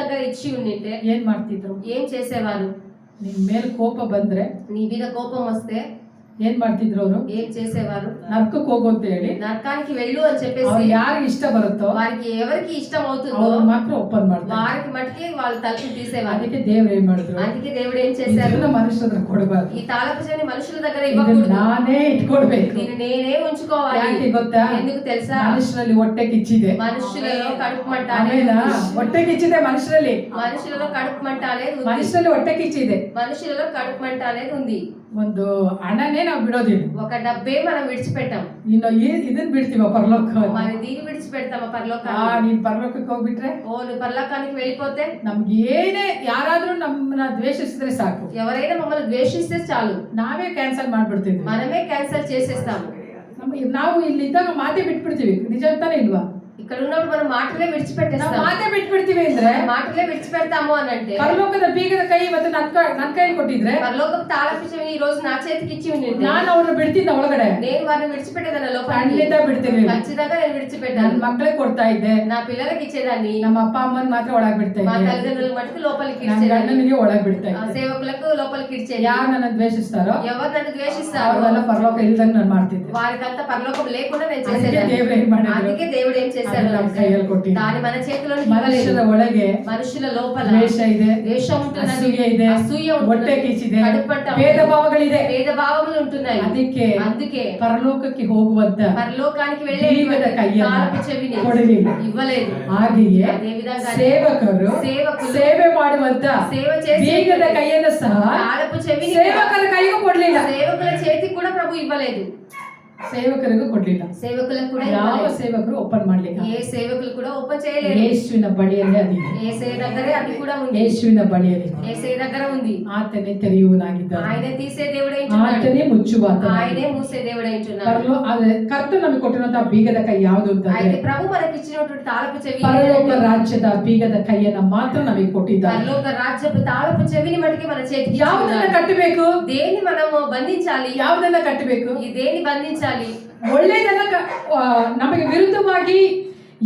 దగ్గర ఇచ్చి ఉండింటే ಏನ್ ಮಾಡ್ತಿದ್ರು? ఏం చేసేవారు? ನಿನ್ ಮೇಲೆ ಕೋಪ ಬಂದ್ರೆ నీ మీద కోపం వస్తే ಏನ್ ಮಾಡ್ತಿದ್ರು? ಅವರು ఏం చేసేవారు? ನರ್ಕಕ್ಕೆ ಹೋಗು ಅಂತ ಹೇಳಿ నరకానికి వెళ్ళు అని చెప్పేసి ಅವ್ರು ಯಾರಿಗೆ ಇಷ್ಟ ಬರುತ್ತೋ వారికి ఎవరికి ఇష్టం అవుతుందో ಅವ್ರು ಮಾತ್ರ ಓಪನ್ ಮಾಡ್ತಾರೆ. వారికి మట్టుకే వాళ్ళు తలుపు తీసేవారు. ಅದಕ್ಕೆ ದೇವ್ರು ಏನ್ ಮಾಡಿದ್ರು? అందుకే దేవుడు ఏం చేశారు? ಇದನ್ನ ಮನುಷ್ಯರ ಹತ್ರ ಕೊಡಬಾರ್ದು. ఈ తాళపు చెవిని మనుషుల దగ్గర ಇದನ್ನ ఇవ్వకూడదు. ನಾನೇ ಇಟ್ಕೊಳ್ಬೇಕು. దీన్ని నేనే ఉంచుకోవాలి. ಯಾಕೆ ಗೊತ್ತಾ? ఎందుకు తెలుసా? ಮನುಷ್ಯರಲ್ಲಿ ಹೊಟ್ಟೆ ಕಿಚ್ಚಿದೆ. మనుషులలో కడుపు మంట ಆಮೇಲೆ ಹೊಟ್ಟೆ ಕಿಚ್ಚಿದೆ ಮನುಷ್ಯರಲ್ಲಿ. మనుషులలో కడుపు మంట అనేది ఉంది. ಮನುಷ್ಯರಲ್ಲಿ ಹೊಟ್ಟೆ ಕಿಚ್ಚಿದೆ. మనుషులలో కడుపు మంట అనేది ఉంది. ಒಂದು ಹಣನೇ ನಾವು ಬಿಡೋದಿಲ್ಲ. ఒక డబ్బే మనం విడిచిపెట్టాం. ಇನ್ನು ಇದನ್ನ ಬಿಡ್ತೀವ ಪರಲೋಕ. మరి దీన్ని విడిచిపెడతామా పరలోకాన్ని? ನೀನ್ ಪರಲೋಕಕ್ಕೆ ಹೋಗ್ಬಿಟ್ರೆ నువ్వు పరలోకానికి వెళ్ళిపోతే ನಮ್ಗೆ ಏನೇ ಯಾರಾದ್ರೂ ನಮ್ಮನ್ನ ದ್ವೇಷಿಸಿದ್ರೆ ಸಾಕು, ఎవరైనా మమ్మల్ని ద్వేషిస్తే చాలు ನಾವೇ ಕ್ಯಾನ್ಸಲ್ ಮಾಡ್ಬಿಡ್ತೀವಿ. మనమే క్యాన్సల్ చేసేస్తాము. ನಾವು ಇಲ್ಲಿ ಇದ್ದಾಗ ಮಾತೇ ಬಿಟ್ಬಿಡ್ತೀವಿ. ನಿಜ ಅಂತಾನೆ ಇಲ್ವಾ? ఇక్కడ ఉన్నప్పుడు మనం మాటలే విడిచిపెట్టేస్తాం. ಮಾತೇ ಬಿಟ್ಬಿಡ್ತೀವಿ ಅಂದ್ರೆ మాటలే విడిచిపెడతాము అని అంటే ಪರಲೋಕದ ಬೀಗದ ಕೈ ಇವತ್ತು ನನ್ನ ಕೈಯಲ್ಲಿ ಕೊಟ್ಟಿದ್ರೆ పరలోకం తాళపు చెవిని ఈ రోజు నా చేతికి ఇచ్చి ఉండింది, ನಾನು ಅವ್ರನ್ನ ಬಿಡ್ತಿದ್ದ ಒಳಗಡೆ. నేను వారిని విడిచిపెట్టేదాన్ని లోపల. ಖಂಡಿತ ಬಿಡ್ತೀನಿ. ఖచ్చితంగా నేను విడిచిపెట్టాను. ನನ್ನ మಕ್ಕಳಿಗೆ ಕೊಡ್ತಾ ಇದ್ದೆ, నా పిల్లలకి ఇచ్చేదాన్ని. ನಮ್ಮ ಅಪ್ಪ ಅಮ್ಮನ ಮಾತ್ರ ಒಳಗ್ ಬಿಡ್ತಾ మా ಇದ್ದೆ, తల్లిదండ్రులకు మటుకు లోపలికి ನನ್ನ ఇచ్చేదాన్ని. ಗಂಡನಿಗೆ ಒಳಗ್ ಬಿಡ್ತಾ ಇದ್ದೆ. సేవకులకు లోపలికి ఇచ్చేది. ಯಾರು ನನ್ನ ದ್ವೇಷಿಸ್ತಾರೋ ఎవరు నన్ను ద్వేషిస్తారో ಅವ್ರೆಲ್ಲ ಪರಲೋಕ ಇಲ್ದಂಗ್ ನಾನು ಮಾಡ್ತಿದ್ದೆ. వారికంతా పరలోకం లేకుండా నేను ಅದಕ್ಕೆ చేసేదాన్ని. ದೇವ್ರು ಏನ್ ಮಾಡಿದ್ರು? అందుకే దేవుడు ఏం చేశాడు? ನಮ್ಮ ಕೈಯಲ್ಲಿ ಕೊಟ್ಟಿದ್ದು. దాని మన చేతిలో ಮನುಷ್ಯರ ಒಳಗೆ మనుషుల లోపల ದ್ವೇಷ ಇದೆ, ద్వేషం ఉంటున్నది, ಅಸೂಯೆ ಇದೆ, అసూయ ಹೊಟ್ಟೆ ఉంటున్నది, ಕಿಚ್ಚಿದೆ, కడుపుమంట ಭೇದ ಭಾವಗಳಿದೆ, భేద భావములు ఉంటున్నాయి. అందుకే ಪರಲೋಕಕ್ಕೆ ಹೋಗುವಂತ పరలోకానికి వెళ్ళే ಬೀಗದ ಕೈಯನ್ನು తాళపు చెవిని ಕೊಡಲಿಲ್ಲ. ఇవ్వలేదు. ಹಾಗೆಯೇ అదే విధంగా ಸೇವಕರು ಸೇವೆ ಮಾಡುವಂತ సేవ చేసే ಬೀಗದ ಕೈಯನ್ನು ಸಹ తాళపు చెవిని ಸೇವಕರ ಕೈಗೂ ಕೊಡ್ಲಿಲ್ಲ. సేవకుల చేతికి కూడా ప్రభు ఇవ్వలేదు. ಸೇವಕರಿಗೂ ಕೊಡ್ಲಿಲ್ಲ. సేవకులకు కూడా ಯಾವ ಸೇವಕರು ಓಪನ್ ಮಾಡ್ಲಿಲ್ಲ. ఏ సేవకులు కూడా ఓపెన్ చేయలేదు. ಯೇಸುವಿನ ಬಳಿಯಲ್ಲೇ ಅದಿದೆ. యేసయ్య దగ్గరే అది కూడా ఉంది. ಯೇಸುವಿನ ಬಳಿಯಲ್ಲಿ యేసయ్య దగ్గర ఉంది. ಆತನೇ ತೆರೆಯುವನಾಗಿದ್ದಾನೆ. ఆయనే తీసే దేవుడై ఉంటున్నాడు, ಆತನೇ ಮುಚ್ಚುವ ఆయనే మూసే దేవుడై ఉంటున్నాడు. ಕರ್ತನು ನಮಗೆ ಕೊಟ್ಟಿರುವಂತಹ ಬೀಗದ ಕೈ ಯಾವುದು ಅಂತ అయితే ప్రభు మనకి ఇచ్చినటువంటి తాళపు చెవి ಪರಲೋಕ ರಾಜ್ಯದ ಬೀಗದ ಕೈಯನ್ನ ಮಾತ್ರ ನಮಗೆ ಕೊಟ್ಟಿದ್ದಾನೆ. పరలోక రాజ్యపు తాళపు చెవిని మనకి మన చేతికి ಯಾವುದನ್ನ ಕಟ್ಟಬೇಕು? దేన్ని మనము బంధించాలి? ಯಾವುದನ್ನ ಕಟ್ಟಬೇಕು? ఈ దేన్ని బంధించాలి? ಒಳ್ಳೆಯದನ್ನ ನಮಗೆ ವಿರುದ್ಧವಾಗಿ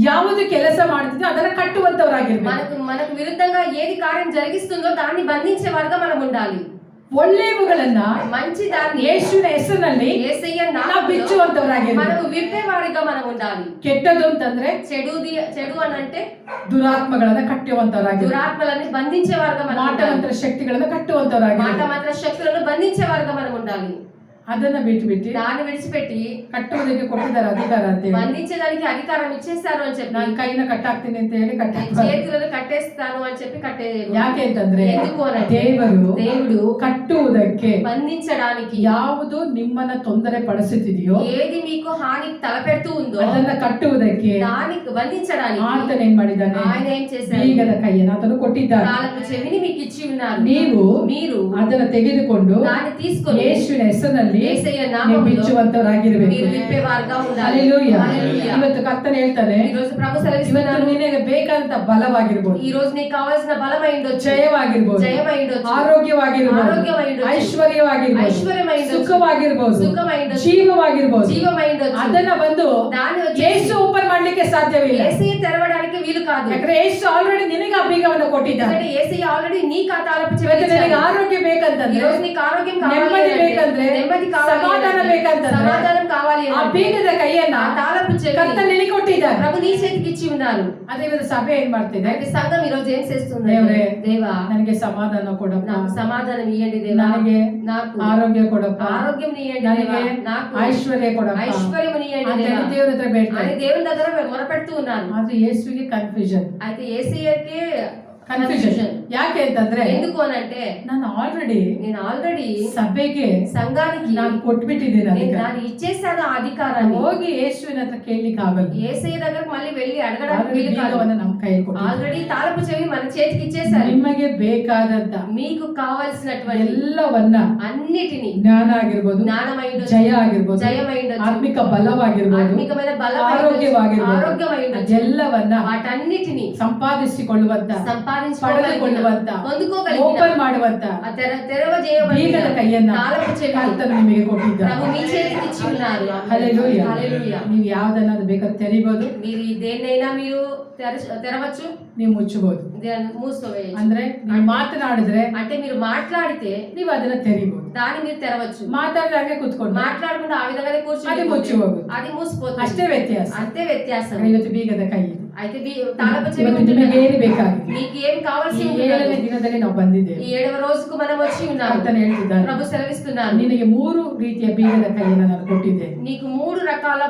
ಯಾವುದು ಕೆಲಸ ಮಾಡ್ತಿದ್ಯೋ ಅದನ್ನ ಕಟ್ಟುವಂತವರಾಗಿರ್ಬೇಕು. మనకు విరుద్ధంగా ఏది కార్యం జరిగిస్తుందో దాన్ని బంధించే వారుగా మనం ఉండాలి. ಒಳ್ಳೆಯವುಗಳನ್ನ మంచి దాన్ని ಯೇಸುವಿನ ಹೆಸರಿನಲ್ಲಿ యేసయ్య ನಾವು నామములో ಬಿಚ್ಚುವಂತವರಾಗಿರ್ಬೇಕು. మనము విప్పేవారిగా మనం ఉండాలి. ಕೆಟ್ಟದು ಅಂತಂದ್ರೆ చెడు అని అంటే ದುರಾತ್ಮಗಳನ್ನ ಕಟ್ಟುವಂತವರಾಗಿರ್ಬೇಕು. దురాత్మలని బంధించేవారుగా మనం ఉండాలి. ಮಾಟಮಂತ್ರ ಶಕ್ತಿಗಳನ್ನ ಕಟ್ಟುವಂತವರಾಗಿರ್ಬೇಕು. మాట మాత్ర శక్తులను బంధించేవారుగా మనం ఉండాలి. ಅದನ್ನ ಬಿಟ್ಟು దాన్ని విడిచిపెట్టి ಕಟ್ಟುವುದಕ್ಕೆ ಕೊಟ್ಟಿದ್ದಾರೆ ಅಧಿಕಾರ ಅಂತ ಹೇಳಿ బంధించడానికి అధికారం ఇచ్చేస్తారు అని చెప్పి ನಾನು ಕೈನ ಕಟ್ಟಾಕ್ತೀನಿ ಅಂತ ಹೇಳಿ చేతులను కట్టేస్తాను అని చెప్పి కట్టేది. ಯಾಕೆ ಅಂತಂದ್ರೆ ఎందుకు అనంటే ದೇವರು ಕಟ್ಟುವುದಕ್ಕೆ బంధించడానికి ಯಾವುದು ನಿಮ್ಮನ್ನ ತೊಂದರೆ ಪಡಿಸುತ್ತಿದೆಯೋ ఏది మీకు హాని తలపెడుతూ ఉందో ಅದನ್ನ ಕಟ್ಟುವುದಕ್ಕೆ దానికి బంధించడానికి ಆತನ ಏನ್ ಮಾಡಿದ್ದಾನೆ? ఆయన ఏం చేశారు? ಬೀಗದ ಕೈಯನ್ನು ಆತನು ಕೊಟ್ಟಿದ್ದಾನೆ. తాళపు చెవిని మీకు ఇచ్చి ఉన్నారు. ನೀವು ಅದನ್ನ ತೆಗೆದುಕೊಂಡು దాన్ని తీసుకొని ಯೇಸುವಿನ ಹೆಸರಿನಲ್ಲಿ యేసయ్య నామములో ಬಿಚ್ಚುವಂತವರಾಗಿರಬೇಕು. మీరు విప్పేవారుగా ఉండాలి. ಹಲ್ಲೆಲೂಯಾ. హల్లెలూయా. ಇವತ್ತು ಕರ್ತನು ಹೇಳ್ತಾನೆ, ఈ రోజు ప్రభు ಇವತ್ತು సెలవిస్తున్నాడు, ನಿನಗೆ ಬೇಕಾದಂತ ಬಲವಾಗಿರ್ಬೋದು, ఈ రోజు నీకు కావాల్సిన బలమై ఉండొచ్చు, ಜಯವಾಗಿರ್ಬೋದು, జయమై ఉండొచ్చు, ಆರೋಗ್ಯವಾಗಿರ್ಬೋದು, ఆరోగ్యమై ఉండొచ్చు, ಐಶ್ವರ್ಯವಾಗಿರ್ಬೋದು, ఐశ్వర్యమై ఉండొచ్చు, ಸುಖವಾಗಿರ್ಬೋದು, సుఖమై ఉండొచ్చు, ಜೀವವಾಗಿರ್ಬೋದು, జీవమై ఉండొచ్చు. ಅದನ್ನ ಬಂದು దాన్ని వచ్చి ಯೇಸು ಓಪನ್ ಮಾಡ್ಲಿಕ್ಕೆ ಸಾಧ್ಯವಿಲ್ಲ. యేసయ్య తెరవడానికి వీలు కాదు. ಯಾಕಂದ್ರೆ ಯೇಸು ಆಲ್ರೆಡಿ ನಿನಗೆ ಆ ಬೀಗವನ್ನು ಕೊಟ್ಟಿದ್ದಾನೆ. ఎందుకంటే యేసయ్య ఆల్రెడీ నీకు ఆ తాళపు చెవి ಇವತ್ತು ఇచ్చాడు. ನಿನಗೆ ಆರೋಗ್ಯ ఈ ಬೇಕಂತಂದ್ರೆ, రోజు నీకు ఆరోగ్యం కావాలి ನೆಮ್ಮದಿ అంటే, ಬೇಕಂದ್ರೆ, నెమ్మది కావాలి ಸಮಾಧಾನ అంటే, ಬೇಕಂತಂದ್ರೆ, సమాధానం కావాలి ಆ అంటే, ಬೀಗದ ಕೈಯನ್ನ ఆ తాళపు చెవి ಕರ್ತನು ನಿನಗೆ ಕೊಟ್ಟಿದ್ದಾನೆ. ప్రభు నీ చేతికి ఇచ్చి ఉన్నారు. ಅದೇ ಇವತ್ತು ಸಭೆ ಏನ್ ಮಾಡ್ತಿದೆ? అయితే సంఘం ఈ రోజు ఏం చేస్తుంది? ದೇವರೇ, దేవా ನನಗೆ ಸಮಾಧಾನ ಕೊಡಪ್ಪ, నాకు సమాధానం ఇయ్యండి దేవా, ನನಗೆ నాకు ಆರೋಗ್ಯ ಕೊಡಪ್ಪ, ఆరోగ్యం ఇయ్యండి ನನಗೆ దేవా, నాకు ಐಶ್ವರ್ಯ ಕೊಡಪ್ಪ ఐశ్వర్యం ఇయ్యండి ಅಂತ దేవా ಹೇಳಿ ದೇವರ ಹತ್ರ ಬೇಡ್ತಾರೆ. అని దేవుని దగ్గర మొరపెడుతూ ఉన్నారు. ಆದ್ರೆ ಯೇಸುವಿಗೆ ಕನ್ಫ್ಯೂಷನ್. అయితే యేసయ్యకి ಕನ್ಫ್ಯೂಷನ್ ಯಾಕೆ ಅಂತಂದ್ರೆ, ఎందుకు అనంటే ನಾನು నేను ఆల్రెడీ ಸಭೆಗೆ సంఘానికి ನಾನು ಕೊಟ್ಬಿಟ್ಟಿದ್ದೇನೆ. నేను ಅದಕ್ಕೆ దాన్ని ఇచ్చేసాను ఆ అధికారాన్ని. ಹೋಗಿ ಯೇಸುವಿನ ಹತ್ರ ಕೇಳಲಿಕ್ಕೆ ಆಗಲ್ಲ. యేసయ్య దగ్గరకు మళ్ళీ వెళ్ళి అడగడానికి వీలు కాదు. ಬೀಗವನ್ನು ನಮ್ಮ ಕೈಯಲ್ಲಿ ಕೊಟ್ಟಿದ್ದಾನೆ. ఆల్రెడీ తాళపు చెవి మన చేతికి ఇచ్చేసారు. ನಿಮಗೆ ಬೇಕಾದಂತ మీకు కావాల్సినటువంటి ಎಲ್ಲವನ್ನ, అన్నిటిని, ಜ್ಞಾನ ಆಗಿರ್ಬೋದು, జ్ఞానమై ఉండొచ్చు, ಜಯ ಆಗಿರ್ಬೋದು, జయమై ఉండొచ్చు, ಆತ್ಮಿಕ ಬಲವಾಗಿರ್ಬೋದು, ఆత్మికమైన బలం, ಆರೋಗ್ಯವಾಗಿರ್ಬೋದು, ఆరోగ్యమై ఉండొచ్చు, ಎಲ್ಲವನ್ನ వాటన్నిటిని ಸಂಪಾದಿಸಿಕೊಳ್ಳುವಂತ ಪಡೆದುಕೊಳ್ಳುವಂತ ಹೊಂದಿಕೊಳ್ಳುವಂತ ಓಪನ್ ಮಾಡುವಂತ ಆ ತೆರವಜೇಯಬಡಿನ ಬೀಗದ ಕೈಯನ್ನ ತಾಳపు చెవి ಕರ್ತನು ನಿಮಗೆ ಕೊಟ್ಟಿದ್ದಾನೆ. ప్రభు మీ చేతికి ఇచ్చి ఉన్నారు. హల్లెలూయా. హల్లెలూయా. ನೀವು ಯಾವ್ದನ್ನಾದ್ರೂ ಬೇಕಾದ್ರೆ ತೆರಿಬಹುದು, మీరు దేన్నైనా మీరు తెరవచ్చు, ನೀವು ಮುಚ್ಚಬಹುದು. మూసుకోవేయచ్చు. ಅಂದ್ರೆ ನೀವು ಮಾತನಾಡಿದ್ರೆ అంటే మీరు మాట్లాడితే ನೀವು ಅದನ್ನ తెరిಬಹುದು. దాన్ని మీరు తెరవచ్చు. ಮಾತಾಡಿದಾಗೆ ಕೂತ್ಕೊಂಡು మాట్లాడకుండా ఆ విధంగానే అది కూర్చొని ముచ్చి ಹೋಗುದು. అది మూసిపోతుంది. ಅಷ್ಟೇ ವ್ಯತ್ಯಾಸ. అంతే వ్యత్యాసం. ಇವತ್ತು ಬೀಗದ ಕೈ ಇದೆ. అయితే తాళపు చెవి ಇವತ್ತು ನಿಮಗೆ ಏನು ಬೇಕಾಗಿದೆ? మీకు ఏం కావాల్సి ಈ ఉంటుంది? 7ನೇ ದಿನದಲ್ಲಿ ನಾವು ಬಂದಿದ್ದೇವೆ. ఈ 7వ రోజుకు మనం వచ్చి ఉన్నాము. ಕರ್ತನು ಹೇಳ್ತಿದ್ದಾನೆ, ప్రభు సెలవిస్తున్నారు, ನಿನಗೆ 3 ರೀತಿಯ ಬೀಗದ ಕೈಯನ್ನು ನಾನು ಕೊಟ್ಟಿದ್ದೇನೆ. నీకు 3 రకాల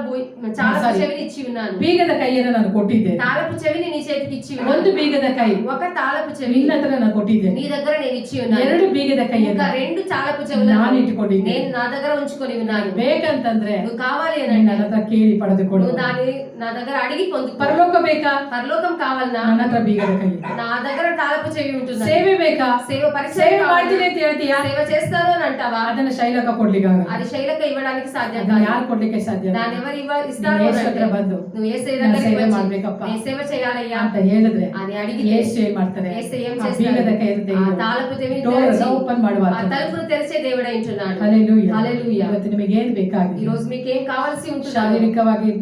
తాళపు చెవిని ఇచ్చి ఉన్నాను. ಬೀಗದ ಕೈಯನ್ನು ನಾನು ಕೊಟ್ಟಿದ್ದೇನೆ. తాళపు చెవిని నీ చేతికి ఇచ్చి ఉన్నాను. ಒಂದು ಬೀಗದ ಕೈ ఒక తాళపు చెవి ನಿನ್ನ ಹತ್ರ ನಾನು ಕೊಟ್ಟಿದ್ದೇನೆ. నీ దగ్గర నేను ఇచ్చి ఉన్నాను. 2 ಬೀಗದ ಕೈಯನ್ನು ఇంకా 2 తాళపు చెవులను ನಾನು ಇಟ್ಟುಕೊಂಡಿದ್ದೇನೆ. నేను నా దగ్గర ఉంచుకొని ఉన్నాను. ಬೇಕಂತಂದ್ರೆ నువ్వు కావాలి ನನ್ನ అని ಹತ್ರ ಕೇಳಿ ಪಡೆದುಕೊಳ್ಳು. నువ్వు దాన్ని నా దగ్గర అడిగి పొందుకో. ಪರಲೋಕ ಬೇಕಾ? పరలోకం కావాలన్నా ನನ್ನ ಹತ್ರ ಬೀಗದ ಕೈ ಇದೆ. నా దగ్గర తాళపు చెవి ఉంటుంది. ಸೇವೆ ಬೇಕಾ? సేవ ಸೇವೆ పరిచయం ಮಾಡ್ತೀನಿ ಅಂತ ಹೇಳ್ತೀಯಾ? సేవ చేస్తాను అని అంటావా? ಅದನ್ನ ಶೈಲಕ ಕೊಡ್ಲಿಕ್ಕೆ ಆಗಲ್ಲ. అది శైలక ఇవ్వడానికి సాధ్యం ಅದನ್ನ కాదు. ಯಾರು ಕೊಡ್ಲಿಕ್ಕೆ ಸಾಧ್ಯ? దాన్ని ఎవరు ఇస్తారు యేసు అంటే ಹತ್ರ ಬಂದು నువ్వు యేసయ్య ನಾನು దగ్గరికి ಸೇವೆ వచ్చి ಮಾಡ್ಬೇಕಪ್ಪ నేను సేవ చేయాలయ్యా ಅಂತ ಹೇಳಿದ್ರೆ అని అడిగితే యేసు ಏನ್ ಮಾಡ್ತಾರೆ? యేసు ఏం ಆ చేస్తారు? ಬೀಗದ ಕೈಯನ್ನು ఆ ತೆಗೆದು తాళపు చెవిని డోర్ తెరిచి ಓಪನ್ ಮಾಡುವ ఆ తలుపును తెరిచే దేవుడు అంటున్నాడు. హల్లెలూయా. హల్లెలూయా. ಇವತ್ತು ನಿಮಗೆ ಏನು ఈ ಬೇಕಾಗಿದೆ? రోజు మీకు ఏం కావాల్సి ఉంటుంది? ಶಾರೀರಿಕವಾಗಿ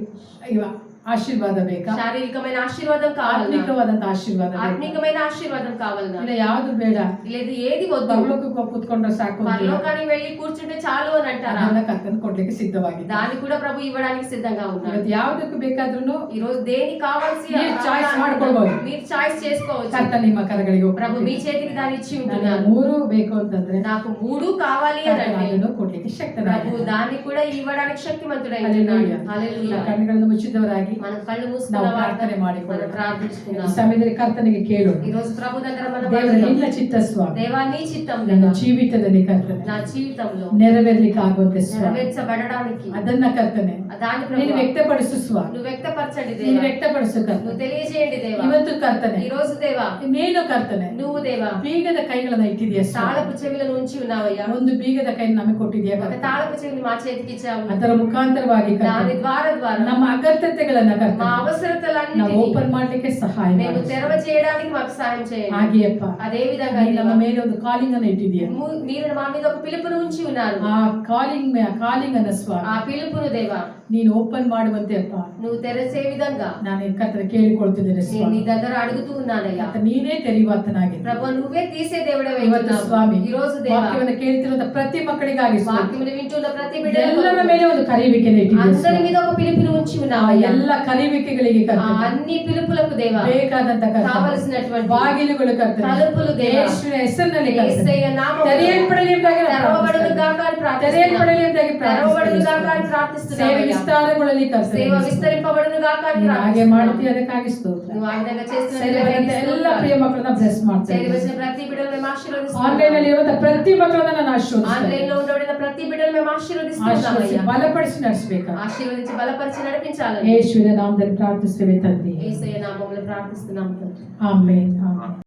ಆಶೀರ್ವಾದ ಬೇಕಾ? శారీరకమైన ఆశీర్వాదం కావాలన్నా? ಆತ್ಮಿಕವಾದಂತ ಆಶೀರ್ವಾದ ಬೇಕಾ? ఆత్మికమైన ఆశీర్వాదం కావాలన్నా? ಇಲ್ಲ ಯಾವುದು ಬೇಡ, లేదు ఏది వద్దు, ಪರಲೋಕಕ್ಕೆ ಕೂತ್ಕೊಂಡ್ರೆ ಸಾಕು ಅಂತ పరలోకానికి వెళ్ళి కూర్చుంటే చాలు అని అంటారా? ಅದನ್ನ ಕರ್ತನು ಕೊಡ್ಲಿಕ್ಕೆ ಸಿದ್ಧವಾಗಿದೆ. దాన్ని కూడా ప్రభు ఇవ్వడానికి సిద్ధంగా ఉన్నారు. ಇವತ್ತು ಯಾವುದಕ್ಕೂ ಬೇಕಾದ್ರೂ ఈ రోజు దేనికి కావాల్సి మీరు చాయిస్ ಮಾಡ್ಕೊಳ್ಬಹುದು. మీరు చాయిస్ చేసుకోవచ్చు. ಕರ್ತ ನಿಮ್ಮ ಕರಗಳಿಗೆ ప్రభు మీ చేతికి దాన్ని ఇచ్చి ನನಗೆ ఉంటున్నారు. 3 ಬೇಕು ಅಂತಂದ್ರೆ నాకు 3 కావాలి అని అంటే ಅದನ್ನು ಕೊಡ್ಲಿಕ್ಕೆ ప్రభు ಶಕ್ತನಾಗಿದ್ದಾನೆ. దాన్ని కూడా ఇవ్వడానికి శక్తిమంతుడై హల్లెలూయా. ఉన్నాడు. హల్లెలూయా. ಕಣ್ಣುಗಳನ್ನು ಮುಚ್ಚಿದವರಾಗಿ మనం కళ్ళు ನಾವು మూసుకున్న ಪ್ರಾರ್ಥನೆ ಮಾಡಿಕೊಳ್ಳೋಣ. మనం ప్రార్థించుకుందాం. ಈ ಸಮಯದಲ್ಲಿ ಕರ್ತನಿಗೆ ಕೇಳೋಣ, ఈ రోజు ప్రభు దగ్గర మనం ದೇವರ అడుగుదాం. ನಿನ್ನ ಚಿತ್ತ ಸ್ವಾಮಿ దేవా నీ చిత్తం ನನ್ನ ಜೀವಿತದಲ್ಲಿ ಕರ್ತನೆ నా జీవితంలో ನೆರವೇರ್ಲಿಕ್ಕೆ ಆಗುವಂತೆ ಸ್ವಾಮಿ నెరవేర్చబడడానికి ಅದನ್ನ ಕರ್ತನೆ దాన్ని ನೀನು ప్రభు ವ್ಯಕ್ತಪಡಿಸು ಸ್ವಾಮಿ, నువ్వు వ్యక్తపరచండి ನೀನು దేవా. ವ್ಯಕ್ತಪಡಿಸು నువ్వు ಕರ್ತನೆ. తెలియజేయండి దేవా. ಇವತ್ತು ಕರ್ತನೆ ఈ రోజు దేవా ನೀನು ಕರ್ತನೆ నువ్వు దేవా ಬೀಗದ ಕೈಗಳನ್ನ ಇಟ್ಟಿದೆಯಾ ಸ್ವಾಮಿ? తాళపు చెవులను ఉంచి ఉన్నావయ్యా. ಒಂದು ಬೀಗದ ಕೈಯನ್ನು ನಮಗೆ ಕೊಟ್ಟಿದೆಯಾ ఒక ಕರ್ತನೆ? తాళపు చెవిని మా చేతికి ఇచ్చావు. ಅದರ ಮುಖಾಂತರವಾಗಿ దాని ಕರ್ತನೆ ద్వారా ನಮ್ಮ ಅಗತ್ಯತೆಗಳನ್ನ మా ಕರ್ತನೆ ನಾವು అవసరతలన్నిటిని ಓಪನ್ ಮಾಡ್ಲಿಕ್ಕೆ ಸಹಾಯ మేము ಮಾಡು. తెరవ చేయడానికి మాకు సహాయం చేయండి. ಹಾಗೆಯಪ್ಪ అదే విధంగా ನೀನು ನಮ್ಮ దేవా, ಮೇಲೆ ಒಂದು ಕಾಲಿಂಗ್ ಅನ್ನು ಇಟ್ಟಿದೆಯಾ? మీరు మా మీద ఒక పిలుపును ఉంచి ఉన్నారు. ಆ ಕಾಲಿಂಗ್ ಅನ್ನ ಸ್ವಾಮಿ ఆ పిలుపును దేవా ನೀನು ಓಪನ್ ಮಾಡುವಂತೆ ಅಪ್ಪ నువ్వు తెరచే విధంగా ನಾನು ಕರ್ತನ ಕೇಳಿಕೊಳ್ತಿದ್ದೇನೆ నేను ಸ್ವಾಮಿ. నీ దగ్గర అడుగుతూ ఉన్నానయ్యా. ಕರ್ತನೆ, ನೀನೇ ತೆರೆಯುವಾತನಾಗಿ ప్రభు నువ్వే తీసే దేవుడవే ಇವತ್ತು ಸ್ವಾಮಿ ఈ రోజు దేవా ವಾಕ್ಯವನ್ನು ಕೇಳ್ತಿರುವಂತ ಪ್ರತಿ ಮಕ್ಕಳಿಗಾಗಿ ಸ್ವಾಮಿ వాక్యమును వింటున్న ప్రతి ಎಲ್ಲರ బిడ్డ ಮೇಲೆ ಒಂದು ಕರೆಯುವಿಕೆಯನ್ನು ಇಟ್ಟಿದ್ದೀಯ అందరి ಸ್ವಾಮಿ. మీద ఒక పిలుపును ఉంచి ಆ ఉన్నావయ్యా. ಎಲ್ಲ ಕರೆಯುವಿಕೆಗಳಿಗೆ ఆ ಕರ್ತನೆ అన్ని పిలుపులకు దేవా ಬೇಕಾದಂತ ಕರ್ತನೆ కావలసినటువంటి ಬಾಗಿಲುಗಳು ಕರ್ತನೆ తలుపులు దేవా ಯೇಸುವಿನ ಹೆಸರಿನಲ್ಲಿ ಕರ್ತನೆ యేసయ్య నామములో ತೆರೆಯಲ್ಪಡಲಿ ಎಂಬುದಾಗಿ ನಾವು తెరవబడును ಪ್ರಾರ್ಥಿಸ್ತೇವೆ. గాక అని ప్రార్థిస్తున్నాం. ತೆರೆಯಲ್ಪಡಲಿ ಎಂಬುದಾಗಿ తెరవబడును గాక అని ಪ್ರಾರ್ಥಿಸ್ತೇವೆ. ಸೇವೆ ప్రార్థిస్తున్నామయ్యా. ವಿಸ್ತಾರಗೊಳ್ಳಲಿ ಕರ್ತನೆ. సేవ విస్తరింపబడును గాక అని ನೀನು ಹಾಗೆ ప్రార్థిస్తున్నాం. ಮಾಡ್ತೀಯ, ಅದಕ್ಕಾಗಿ ಸ್ತೋತ್ರ. నువ్వు ఆ విధంగా ಸೇರಿ చేస్తున్న ಬಂದಂತ ಎಲ್ಲ ಪ್ರಿಯ ಮಕ್ಕಳನ್ನ ಬ್ಲೆಸ್ ಮಾಡ್ತೇವೆ. చేరి వచ్చిన ప్రతి బిడ్డను మేము ఆశీర్వదిస్తున్నాం. ಆನ್ಲೈನ್ ಅಲ್ಲಿ ಇರುವಂತ ಪ್ರತಿ ಮಕ್ಕಳನ್ನ ನಾನು ಆಶೀರ್ವದಿಸ್ತೇನೆ. ఆన్లైన్ లో ఉండబడిన ప్రతి బిడ్డను మేము ಆಶೀರ್ವದಿಸಿ ఆశీర్వదిస్తున్నామయ్యా. ಬಲಪಡಿಸಿ ನಡೆಸಬೇಕಾ? ఆశీర్వదించి బలపరిచి నడిపించాలని ಯೇಸುವಿನ ನಾಮದಲ್ಲಿ ಪ್ರಾರ್ಥಿಸ್ತೇವೆ ತಂದೆ. యేసయ్య నామములో ప్రార్థిస్తున్నాము తండ్రి. ಆಮೆನ್. ಆಮೆನ್.